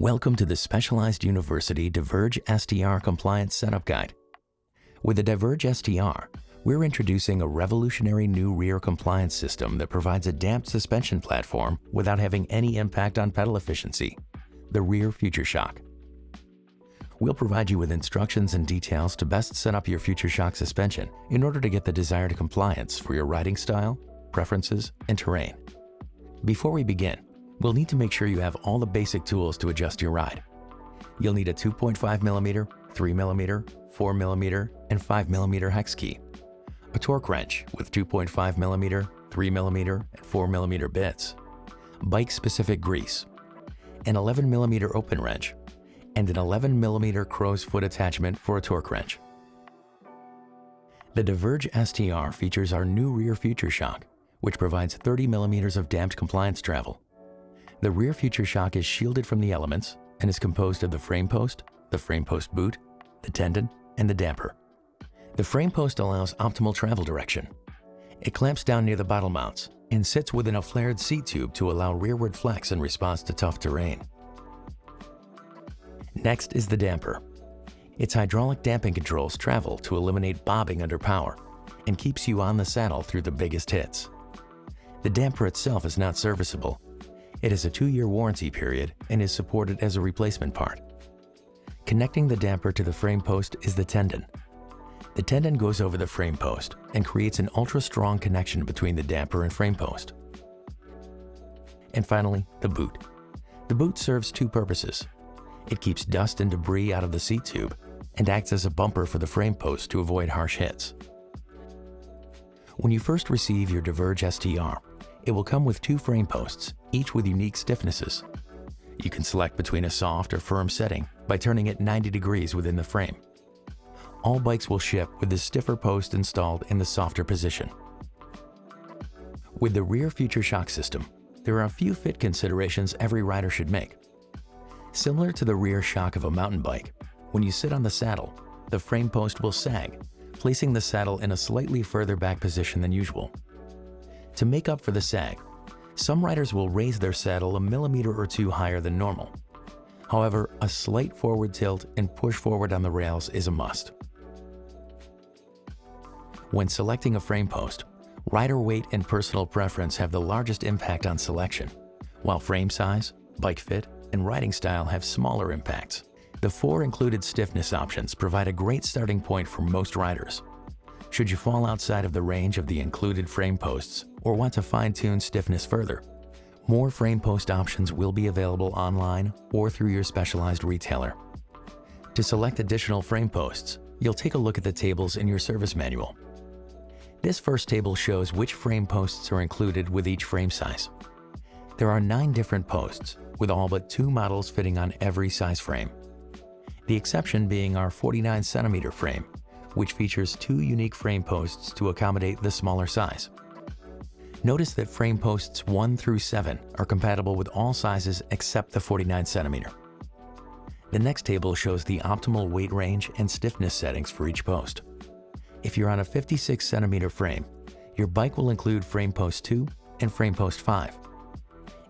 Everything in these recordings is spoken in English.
Welcome to the Specialized University Diverge STR Compliance Setup Guide. With the Diverge STR, we're introducing a revolutionary new rear compliance system that provides a damped suspension platform without having any impact on pedal efficiency, the rear future shock. We'll provide you with instructions and details to best set up your future shock suspension in order to get the desired compliance for your riding style, preferences, and terrain. Before we begin, we'll need to make sure you have all the basic tools to adjust your ride. You'll need a 2.5mm, 3mm, 4mm, and 5mm hex key, a torque wrench with 2.5mm, 3mm, and 4mm bits, bike-specific grease, an 11mm open wrench, and an 11mm crow's foot attachment for a torque wrench. The Diverge STR features our new rear future shock, which provides 30mm of damped compliance travel. The rear future shock is shielded from the elements and is composed of the frame post boot, the tendon, and the damper. The frame post allows optimal travel direction. It clamps down near the bottle mounts and sits within a flared seat tube to allow rearward flex in response to tough terrain. Next is the damper. Its hydraulic damping controls travel to eliminate bobbing under power and keeps you on the saddle through the biggest hits. The damper itself is not serviceable. It has a 2-year warranty period and is supported as a replacement part. Connecting the damper to the frame post is the tendon. The tendon goes over the frame post and creates an ultra-strong connection between the damper and frame post. And finally, the boot. The boot serves two purposes. It keeps dust and debris out of the seat tube and acts as a bumper for the frame post to avoid harsh hits. When you first receive your Diverge STR, it will come with 2 frame posts, each with unique stiffnesses. You can select between a soft or firm setting by turning it 90 degrees within the frame. All bikes will ship with the stiffer post installed in the softer position. With the rear future shock system, there are a few fit considerations every rider should make. Similar to the rear shock of a mountain bike, when you sit on the saddle, the frame post will sag, placing the saddle in a slightly further back position than usual. To make up for the sag, some riders will raise their saddle a millimeter or two higher than normal. However, a slight forward tilt and push forward on the rails is a must. When selecting a frame post, rider weight and personal preference have the largest impact on selection, while frame size, bike fit, and riding style have smaller impacts. The 4 included stiffness options provide a great starting point for most riders. Should you fall outside of the range of the included frame posts or want to fine-tune stiffness further, more frame post options will be available online or through your specialized retailer. To select additional frame posts, you'll take a look at the tables in your service manual. This first table shows which frame posts are included with each frame size. There are 9 different posts, with all but 2 models fitting on every size frame. The exception being our 49cm frame, which features 2 unique frame posts to accommodate the smaller size. Notice that frame posts 1 through 7 are compatible with all sizes except the 49cm. The next table shows the optimal weight range and stiffness settings for each post. If you're on a 56cm frame, your bike will include frame post 2 and frame post 5.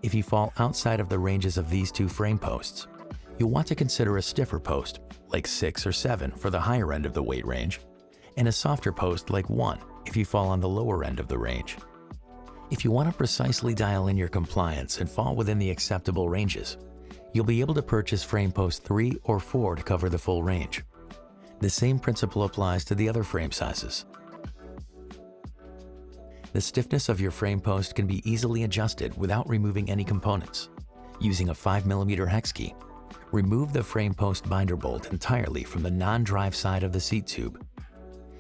If you fall outside of the ranges of these 2 frame posts, you'll want to consider a stiffer post, like 6 or 7 for the higher end of the weight range, and a softer post like 1 if you fall on the lower end of the range. If you want to precisely dial in your compliance and fall within the acceptable ranges, you'll be able to purchase frame post 3 or 4 to cover the full range. The same principle applies to the other frame sizes. The stiffness of your frame post can be easily adjusted without removing any components. Using a 5mm hex key, remove the frame post binder bolt entirely from the non-drive side of the seat tube.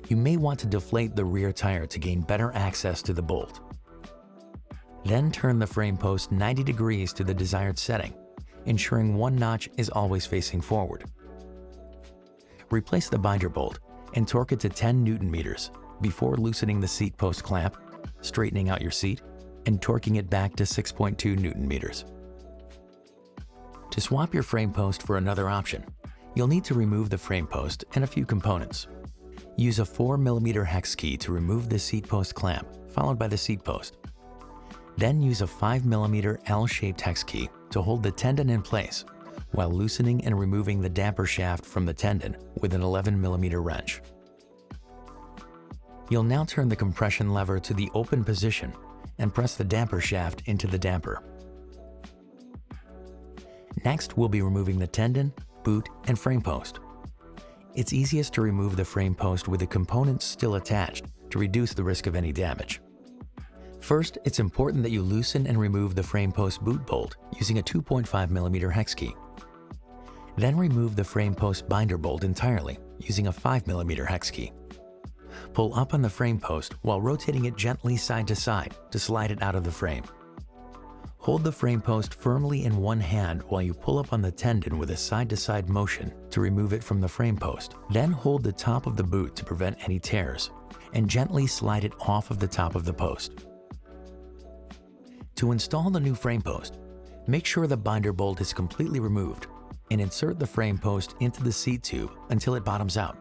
You may want to deflate the rear tire to gain better access to the bolt. Then turn the frame post 90 degrees to the desired setting, ensuring one notch is always facing forward. Replace the binder bolt and torque it to 10 Nm before loosening the seat post clamp, straightening out your seat, and torquing it back to 6.2 Nm. To swap your frame post for another option, you'll need to remove the frame post and a few components. Use a 4mm hex key to remove the seat post clamp, followed by the seat post. Then use a 5mm L-shaped hex key to hold the tendon in place, while loosening and removing the damper shaft from the tendon with an 11mm wrench. You'll now turn the compression lever to the open position and press the damper shaft into the damper. Next, we'll be removing the tendon, boot, and frame post. It's easiest to remove the frame post with the components still attached to reduce the risk of any damage. First, it's important that you loosen and remove the frame post boot bolt using a 2.5mm hex key. Then remove the frame post binder bolt entirely using a 5mm hex key. Pull up on the frame post while rotating it gently side to side to slide it out of the frame. Hold the frame post firmly in one hand while you pull up on the tendon with a side-to-side motion to remove it from the frame post. Then hold the top of the boot to prevent any tears and gently slide it off of the top of the post. To install the new frame post, make sure the binder bolt is completely removed and insert the frame post into the seat tube until it bottoms out.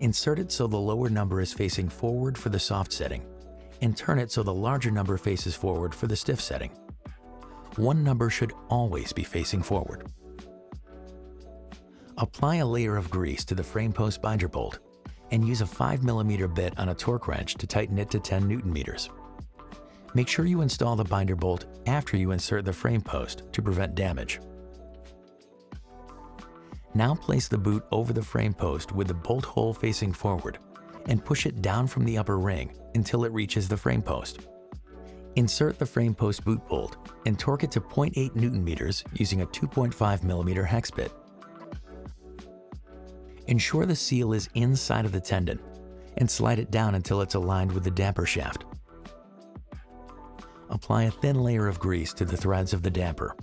Insert it so the lower number is facing forward for the soft setting, and turn it so the larger number faces forward for the stiff setting. One number should always be facing forward. Apply a layer of grease to the frame post binder bolt and use a 5mm bit on a torque wrench to tighten it to 10 Nm. Make sure you install the binder bolt after you insert the frame post to prevent damage. Now place the boot over the frame post with the bolt hole facing forward and push it down from the upper ring until it reaches the frame post. Insert the frame post boot bolt and torque it to 0.8 Nm using a 2.5mm hex bit. Ensure the seal is inside of the tendon and slide it down until it's aligned with the damper shaft. Apply a thin layer of grease to the threads of the damper.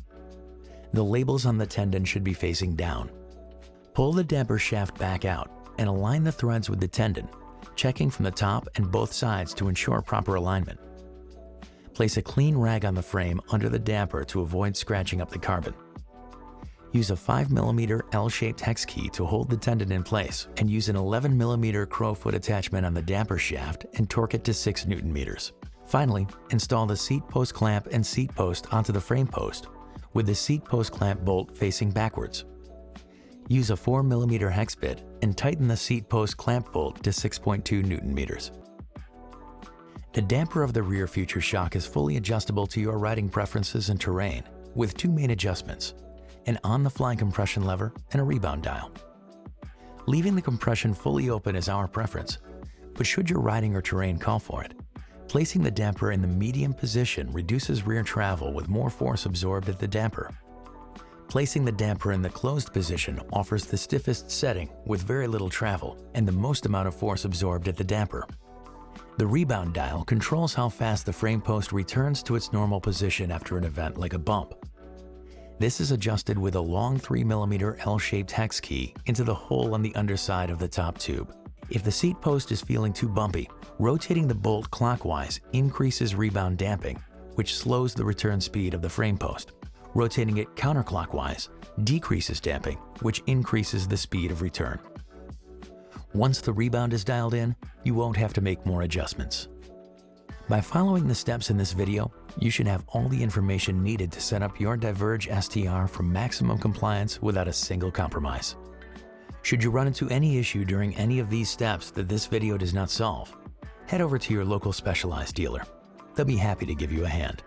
The labels on the tendon should be facing down. Pull the damper shaft back out and align the threads with the tendon, checking from the top and both sides to ensure proper alignment. Place a clean rag on the frame under the damper to avoid scratching up the carbon. Use a 5mm L-shaped hex key to hold the tendon in place and use an 11mm crowfoot attachment on the damper shaft and torque it to 6 Nm. Finally, install the seat post clamp and seat post onto the frame post with the seat post clamp bolt facing backwards. Use a 4mm hex bit and tighten the seat post clamp bolt to 6.2 Nm. The damper of the rear future shock is fully adjustable to your riding preferences and terrain with two main adjustments: an on-the-fly compression lever and a rebound dial. Leaving the compression fully open is our preference, but should your riding or terrain call for it, placing the damper in the medium position reduces rear travel with more force absorbed at the damper. Placing the damper in the closed position offers the stiffest setting with very little travel and the most amount of force absorbed at the damper. The rebound dial controls how fast the frame post returns to its normal position after an event like a bump. This is adjusted with a long 3mm L-shaped hex key into the hole on the underside of the top tube. If the seat post is feeling too bumpy, rotating the bolt clockwise increases rebound damping, which slows the return speed of the frame post. Rotating it counterclockwise decreases damping, which increases the speed of return. Once the rebound is dialed in, you won't have to make more adjustments. By following the steps in this video, you should have all the information needed to set up your Diverge STR for maximum compliance without a single compromise. Should you run into any issue during any of these steps that this video does not solve, head over to your local specialized dealer. They'll be happy to give you a hand.